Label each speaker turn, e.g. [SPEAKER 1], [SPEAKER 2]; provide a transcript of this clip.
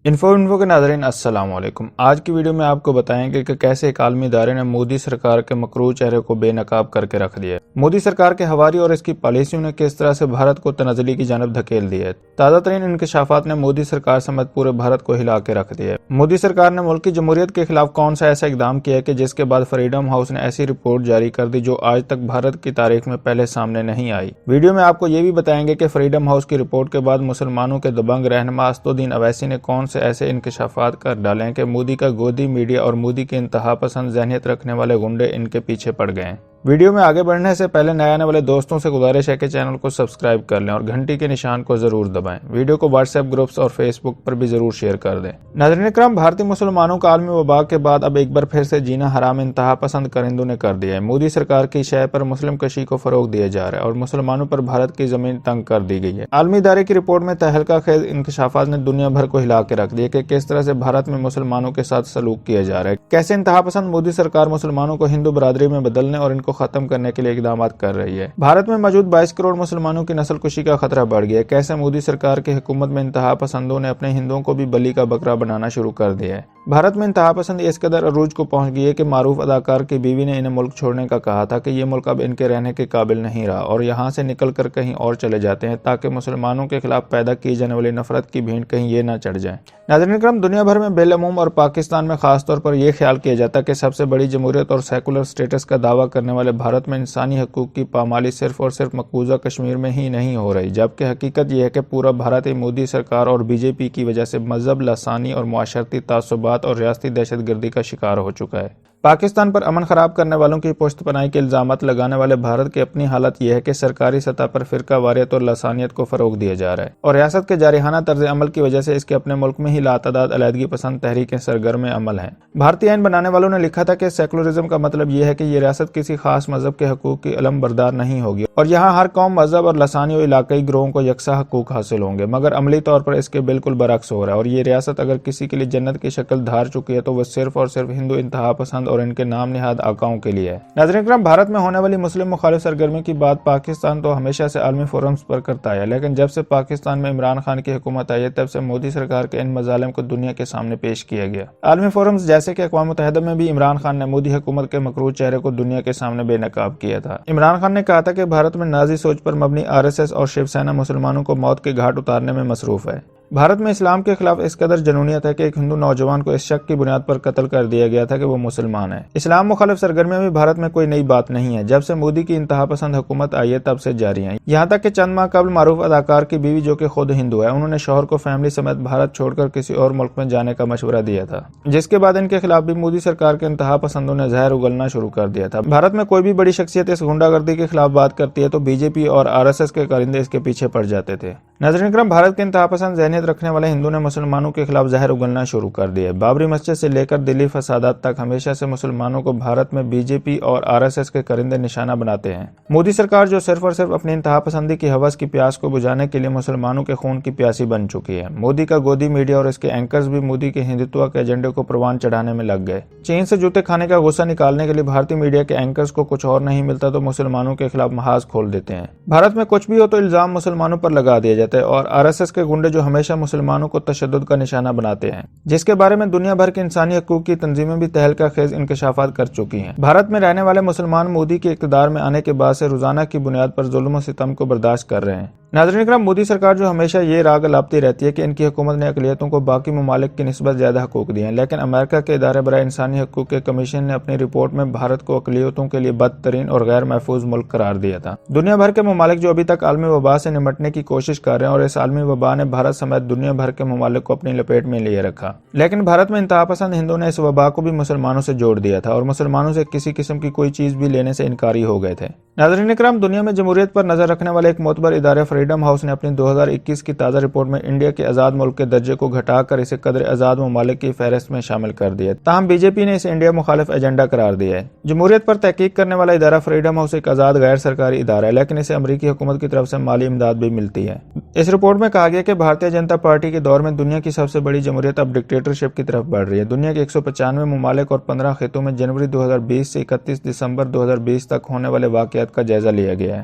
[SPEAKER 1] Info کے ناظرین السلام علیکم۔ آج کی ویڈیو میں آپ کو بتائیں گے کہ کیسے ایک عالمی ادارے نے مودی سرکار کے مکروہ چہرے کو بے نقاب کر کے رکھ دیا ہے۔ مودی سرکار کے ہواری اور اس کی پالیسیوں نے کس طرح سے بھارت کو تنزلی کی جانب دھکیل دیا ہے۔ تازہ ترین انکشافات نے مودی سرکار سمیت پورے بھارت کو ہلا کے رکھ دیا ہے۔ مودی سرکار نے ملک کی جمہوریت کے خلاف کون سا ایسا اقدام کیا ہے کہ جس کے بعد فریڈم ہاؤس نے ایسی رپورٹ جاری کر دی جو آج تک بھارت کی تاریخ میں پہلے سامنے نہیں آئی۔ ویڈیو میں آپ کو یہ بھی بتائیں گے کہ فریڈم ہاؤس کی رپورٹ کے بعد مسلمانوں کے دبنگ رہنما اسدالدین اویسی نے کون سے ایسے انکشافات کر ڈالیں کہ مودی کا گودی میڈیا اور مودی کے انتہا پسند ذہنیت رکھنے والے گنڈے ان کے پیچھے پڑ گئے ہیں۔ ویڈیو میں آگے بڑھنے سے پہلے نئے آنے والے دوستوں سے گزارش ہے کہ چینل کو سبسکرائب کر لیں اور گھنٹی کے نشان کو ضرور دبائیں۔ ویڈیو کو واٹس ایپ گروپس اور فیس بک پر بھی ضرور شیئر کر دیں۔ ناظرین اکرام، بھارتی مسلمانوں کا عالمی وبا کے بعد اب ایک بار پھر سے جینا حرام انتہا پسند کرندوں نے کر دیا ہے۔ مودی سرکار کی شے پر مسلم کشی کو فروغ دیا جا رہا ہے اور مسلمانوں پر بھارت کی زمین تنگ کر دی گئی ہے۔ عالمی ادارے کی رپورٹ میں تہلکہ خیز انکشافات نے دنیا بھر کو ہلا کے رکھ دیا کہ کس طرح سے بھارت میں مسلمانوں کے ساتھ سلوک کیا جا رہا ہے، کیسے انتہا پسند مودی سرکار مسلمانوں کو ہندو برادری میں بدلنے اور ان کو ختم کرنے کے لیے اقدامات کر رہی ہے۔ بھارت میں موجود 22 کروڑ مسلمانوں کی نسل کشی کا خطرہ بڑھ گیا ہے۔ کیسے مودی سرکار کی حکومت میں انتہا پسندوں نے اپنے ہندوؤں کو بھی بلی کا بکرا بنانا شروع کر دیا ہے۔ بھارت میں انتہا پسندی اس قدر عروج کو پہنچ گئی ہے کہ معروف اداکار کی بیوی نے انہیں ملک چھوڑنے کا کہا تھا کہ یہ ملک اب ان کے رہنے کے قابل نہیں رہا اور یہاں سے نکل کر کہیں اور چلے جاتے ہیں تاکہ مسلمانوں کے خلاف پیدا کی جانے والی نفرت کی بھینٹ کہیں یہ نہ چڑھ جائے۔ ناظرین اکرام، دنیا بھر میں بالعموم اور پاکستان میں خاص طور پر یہ خیال کیا جاتا ہے کہ سب سے بڑی جمہوریت اور سیکولر سٹیٹس کا دعویٰ کرنے والے بھارت میں انسانی حقوق کی پامالی صرف اور صرف مقبوضہ کشمیر میں ہی نہیں ہو رہی، جبکہ حقیقت یہ ہے کہ پورا بھارت مودی سرکار اور بی جے پی کی وجہ سے مذہب، لسانی اور معاشرتی تعصبات اور ریاستی دہشت گردی کا شکار ہو چکا ہے۔ پاکستان پر امن خراب کرنے والوں کی پشت پناہی کے الزامات لگانے والے بھارت کی اپنی حالت یہ ہے کہ سرکاری سطح پر فرقہ واریت اور لسانیت کو فروغ دیا جا رہا ہے اور ریاست کے جارحانہ طرز عمل کی وجہ سے اس کے اپنے ملک میں ہی لاتعداد علیحدگی پسند تحریکیں سرگرم عمل ہیں۔ بھارتی آئین بنانے والوں نے لکھا تھا کہ سیکولرزم کا مطلب یہ ہے کہ یہ ریاست کسی خاص مذہب کے حقوق کی علم بردار نہیں ہوگی اور یہاں ہر قوم، مذہب اور لسانی و علاقائی گروہوں کو یکساں حقوق حاصل ہوں گے، مگر عملی طور پر اس کے بالکل برعکس ہو رہا ہے اور یہ ریاست اگر کسی کے لیے جنت کی شکل دھار چکی ہے تو وہ صرف اور صرف ہندو انتہا پسند اور ان کے نام نہاد آقاؤں کے لیے ہے۔ ناظرین اکرام، بھارت میں ہونے والی مسلم مخالف سرگرمی کی بات پاکستان تو ہمیشہ سے عالمی فورمز پر کرتا ہے، لیکن جب سے پاکستان میں عمران خان کی حکومت آئی ہے تب سے مودی سرکار کے ان مظالم کو دنیا کے سامنے پیش کیا گیا۔ عالمی فورمز جیسے کہ اقوام متحدہ میں بھی عمران خان نے مودی حکومت کے مکروہ چہرے کو دنیا کے سامنے بے نقاب کیا تھا۔ عمران خان نے کہا تھا کہ بھارت میں نازی سوچ پر مبنی RSS اور شیو سینا مسلمانوں کو موت کے گھاٹ اتارنے میں مصروف ہے۔ بھارت میں اسلام کے خلاف اس قدر جنونیت ہے کہ ایک ہندو نوجوان کو اس شک کی بنیاد پر قتل کر دیا گیا تھا کہ وہ مسلمان ہے۔ اسلام مخالف سرگرمیاں بھی بھارت میں کوئی نئی بات نہیں ہے، جب سے مودی کی انتہا پسند حکومت آئی ہے تب سے جاری ہیں۔ یہاں تک کہ چند ماہ قبل معروف اداکار کی بیوی جو کہ خود ہندو ہے، انہوں نے شوہر کو فیملی سمیت بھارت چھوڑ کر کسی اور ملک میں جانے کا مشورہ دیا تھا، جس کے بعد ان کے خلاف بھی مودی سرکار کے انتہا پسندوں نے زہر اگلنا شروع کر دیا تھا۔ بھارت میں کوئی بھی بڑی شخصیت اس غنڈہ گردی کے خلاف بات کرتی ہے تو بی جے پی اور RSS کے کارندے اس کے پیچھے پڑ جاتے تھے۔ ناظرین اکرام، بھارت کے انتہا پسند ذہنیت رکھنے والے ہندو نے مسلمانوں کے خلاف زہر اگلنا شروع کر دیا ہے۔ بابری مسجد سے لے کر دلی فسادات تک ہمیشہ سے مسلمانوں کو بھارت میں بی جے پی اور RSS کے کرندے نشانہ بناتے ہیں۔ مودی سرکار جو صرف اور صرف اپنی انتہا پسندی کی ہوس کی پیاس کو بجھانے کے لیے مسلمانوں کے خون کی پیاسی بن چکی ہے۔ مودی کا گودی میڈیا اور اس کے اینکرز بھی مودی کے ہندوتوا کے ایجنڈے کو پروان چڑھانے میں لگ گئے۔ چین سے جوتے کھانے کا غصہ نکالنے کے لیے بھارتی میڈیا کے اینکرز کو کچھ اور نہیں ملتا تو مسلمانوں کے خلاف محاذ کھول دیتے ہیں۔ بھارت میں کچھ بھی ہو تو الزام مسلمانوں پر لگا دیا جاتا ہے اور RSS کے گنڈے جو ہمیشہ مسلمانوں کو تشدد کا نشانہ بناتے ہیں، جس کے بارے میں دنیا بھر کی انسانی حقوق کی تنظیمیں بھی تہلکہ خیز انکشافات کر چکی ہیں۔ بھارت میں رہنے والے مسلمان مودی کے اقتدار میں آنے کے بعد سے روزانہ کی بنیاد پر ظلم و ستم کو برداشت کر رہے ہیں۔ ناظرین اکرام، مودی سرکار جو ہمیشہ یہ راگ الاپتی رہتی ہے کہ ان کی حکومت نے اقلیتوں کو باقی ممالک کی نسبت زیادہ حقوق دیے ہیں، لیکن امریکہ کے ادارے برائے انسانی حقوق کے کمیشن نے اپنی رپورٹ میں بھارت کو اقلیتوں کے لیے بدترین اور غیر محفوظ ملک قرار دیا تھا۔ دنیا بھر کے ممالک جو ابھی تک عالمی وبا سے نمٹنے کی کوشش کر رہے ہیں اور اس عالمی وبا نے بھارت سمیت دنیا بھر کے ممالک کو اپنی لپیٹ میں لیے رکھا، لیکن بھارت میں انتہا پسند ہندوؤں نے اس وبا کو بھی مسلمانوں سے جوڑ دیا تھا اور مسلمانوں سے کسی قسم کی کوئی چیز بھی لینے سے انکاری ہو گئے تھے۔ ناظرین اکرام، دنیا میں جمہوریت پر نظر رکھنے والے ایک معتبر ادارے فریڈم ہاؤس نے اپنی 2021 کی تازہ رپورٹ میں انڈیا کے آزاد ملک کے درجے کو گھٹا کر اسے قدر آزاد ممالک کی فہرست میں شامل کر دیا، تاہم بی جے پی نے اسے انڈیا مخالف ایجنڈا قرار دیا ہے۔ جمہوریت پر تحقیق کرنے والا ادارہ فریڈم ہاؤس ایک آزاد غیر سرکاری ادارہ ہے، لیکن اسے امریکی حکومت کی طرف سے مالی امداد بھی ملتی ہے۔ اس رپورٹ میں کہا گیا کہ بھارتیہ جنتا پارٹی کے دور میں دنیا کی سب سے بڑی جمہوریت اب ڈکٹیٹرشپ کی طرف بڑھ رہی ہے۔ دنیا کے 195 ممالک اور 15 خطوں میں جنوری 2020 سے 31 دسمبر 2020 تک ہونے والے واقعات کا جائزہ لیا گیا ہے۔